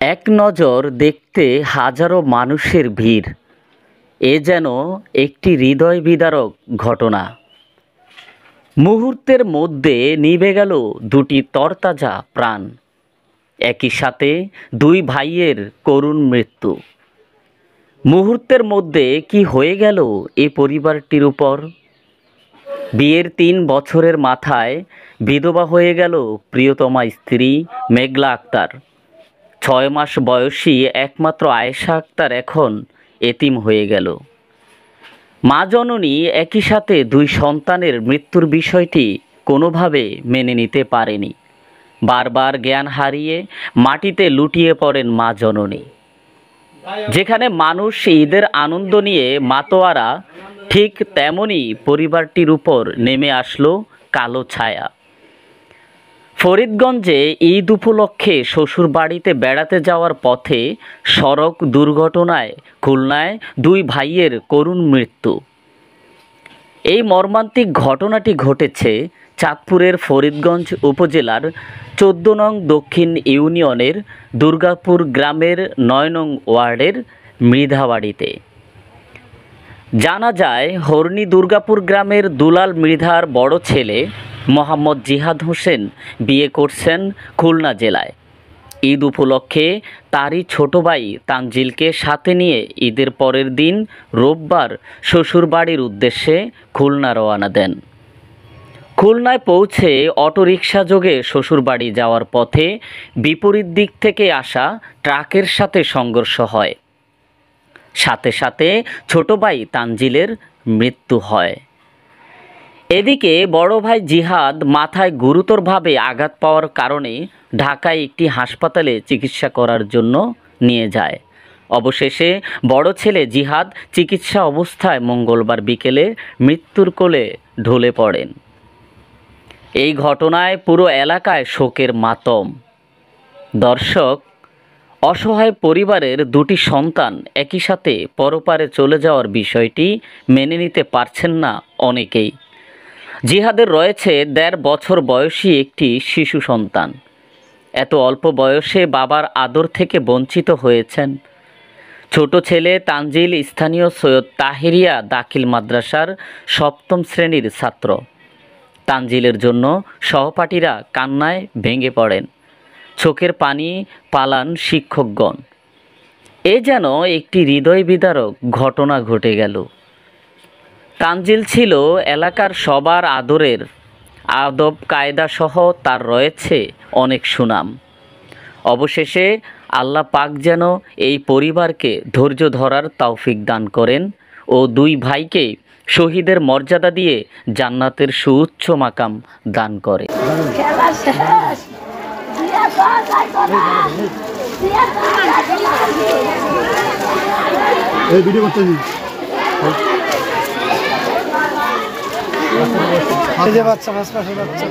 এক নজর দেখতে হাজারো মানুষের ভিড়। এ যেন একটি হৃদয় বিদারক ঘটনা। মুহূর্তের মধ্যে নিভে গেল দুটি তরতাজা প্রাণ। একই সাথে দুই ভাইয়ের করুণ মৃত্যু। মুহূর্তের মধ্যে কি হয়ে গেল এ পরিবারটির উপর। বিয়ের ৩ বছরের মাথায় বিধবা হয়ে গেল প্রিয়তমা স্ত্রী মেঘলা আক্তার। ৬ মাস বয়সী একমাত্র আয়েশা আক্তার এখন এতিম হয়ে গেল। মা জননী একই সাথে ২ সন্তানের মৃত্যুর বিষয়টি কোনোভাবে মেনে নিতে পারেনি। বারবার জ্ঞান হারিয়ে মাটিতে লুটিয়ে পড়েন মা জননী। যেখানে মানুষ ঈদের আনন্দ নিয়ে মাতোয়ারা, ঠিক তেমনই পরিবারটির উপর নেমে আসলো কালো ছায়া। ফরিদগঞ্জে ঈদ উপলক্ষে শ্বশুরবাড়িতে বেড়াতে যাওয়ার পথে সড়ক দুর্ঘটনায় খুলনায় ২ ভাইয়ের করুণ মৃত্যু। এই মর্মান্তিক ঘটনাটি ঘটেছে চাঁদপুরের ফরিদগঞ্জ উপজেলার ১৪ নং দক্ষিণ ইউনিয়নের দুর্গাপুর গ্রামের ৯ নং ওয়ার্ডের মৃধাবাড়িতে। জানা যায়, হরণী দুর্গাপুর গ্রামের দুলাল মৃধার বড় ছেলে মোহাম্মদ জিহাদ হোসেন বিয়ে করছেন খুলনা জেলায়। ঈদ উপলক্ষে তারই ছোট ভাই তানজিলকে সাথে নিয়ে ঈদের পরের দিন রোববার শ্বশুরবাড়ির উদ্দেশ্যে খুলনা রওনা দেন। খুলনায় পৌঁছে অটোরিকশা যোগে শ্বশুরবাড়ি যাওয়ার পথে বিপরীত দিক থেকে আসা ট্রাকের সাথে সংঘর্ষ হয়। সাথে সাথে ছোট ভাই তানজিলের মৃত্যু হয়। এদিকে বড় ভাই জিহাদ মাথায় গুরুতরভাবে আঘাত পাওয়ার কারণে ঢাকায় একটি হাসপাতালে চিকিৎসা করার জন্য নিয়ে যায়। অবশেষে বড় ছেলে জিহাদ চিকিৎসা অবস্থায় মঙ্গলবার বিকেলে মৃত্যুর কোলে ঢলে পড়েন। এই ঘটনায় পুরো এলাকায় শোকের মাতম। দর্শক, অসহায় পরিবারের ২টি সন্তান একই সাথে পরপারে চলে যাওয়ার বিষয়টি মেনে নিতে পারছেন না অনেকেই। জিহাদের রয়েছে ১.৫ বছর বয়সী একটি শিশু সন্তান। এত অল্প বয়সে বাবার আদর থেকে বঞ্চিত হয়েছেন। ছোট ছেলে তানজিল স্থানীয় সৈয়দ তাহেরিয়া দাখিল মাদ্রাসার ৭ম শ্রেণীর ছাত্র। তানজিলের জন্য সহপাঠীরা কান্নায় ভেঙে পড়েন, চোখের পানি পালান শিক্ষকগণ। এ যেন একটি হৃদয় বিদারক ঘটনা ঘটে গেল। তানজিল ছিল এলাকার সবার আদরের, আদব কায়দা সহ তার রয়েছে অনেক সুনাম। অবশেষে আল্লাহ পাক যেন এই পরিবারকে ধৈর্য ধরার তৌফিক দান করেন ও ২ ভাইকে শহীদের মর্যাদা দিয়ে জান্নাতের সুউচ্চ মাকাম দান করে। বাচ্চা ৫ মাসের বাচ্চা